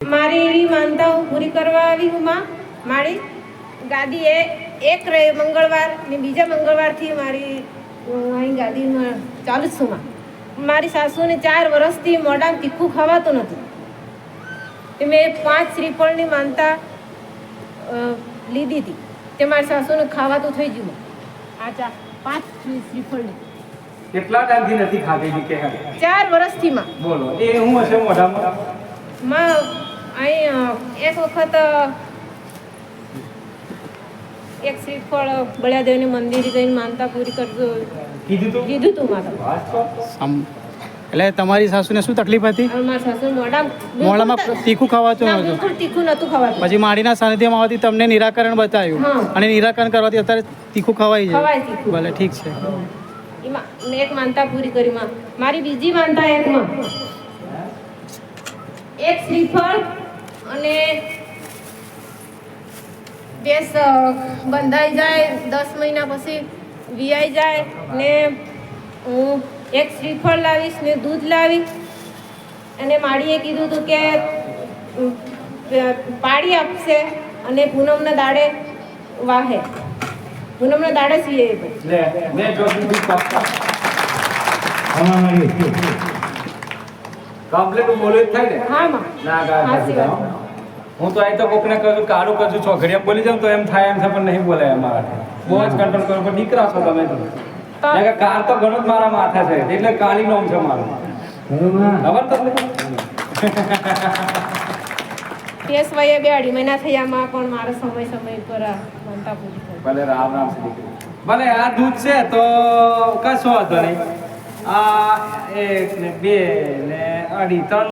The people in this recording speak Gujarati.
મારી એવી માનતાઓ પૂરી કરવા આવી હું માં. મારી ગાદી એક મંગળવાર ને બીજા મંગળવારથી મારી અહીં ગાદીમાં ચાલુ જ છું માં. મારી સાસુને 4 વર્ષથી મોઢામાં તીખું ખવાતું નહોતું. મેં 5 શ્રીફળની માનતા લીધી હતી તે મારી સાસુને ખાવાતું થઈ ગયું. આ 5 શ્રીફળની કેટલા ટાઈમથી નથી ખાધી કે 4 વર્ષથી માં. બોલો એ હું હશે મોઢામાં માં અહીં એક વખત એક શ્રીફળ બળિયાદેવની મંદિરે જઈને માનતા પૂરી કરજો કીધું તું માતા. એટલે તમારી સાસુને શું તકલીફ હતી? મારા સાસુ મોઢામાં તીખું ખાવાતું નહોતું. બિલકુલ તીખું નહોતું ખવાતું. પછી માડીના સાનિધ્યમાં આવવાથી તમને નિરાકરણ બતાવ્યું અને નિરાકરણ કરવાથી અત્યારે તીખું ખવાય ખવાય છે. તીખું. ભલે ઠીક છે. એમાં મેં એક માનતા પૂરી કરી માં. મારી બીજી માનતા એકમાં એક શ્રીફળ અને ભેંસ બંધાઈ જાય 10 મહિના પછી વિયાઈ જાય ને હું એક શ્રીફળ લાવીશ ને દૂધ લાવી અને માળીએ કીધું હતું કે પાડી આપશે અને પૂનમના દાડે વાહે. પૂનમના દાડે સીએ લે મે જો બી પાપા કમ્પ્લીટ બોલે થાય ને. હા માં. ના ગા હું તો આ તો કોકને કહું કાળું કજું છોકરીયા બોલી જાઉં તો એમ થાય એમ છે પણ નહીં બોલાય અમારા. બહુ જ કંટ્રોલ કરો પણ દીકરા છો તમે તો. કે કાર તો ઘણો જ મારા માથા છે એટલે કાળી નોમ છે મારું. ખબર તમને કેસ વયે 2.5 મહિના થયા માં પણ મારો સમય પર માનતા પૂરી કરી. ભલે રામ રામ છે દીકરી. ભલે આ દૂધ છે તો કશો વાંધો નહીં. આ 1 ને 2 ને 2.5 3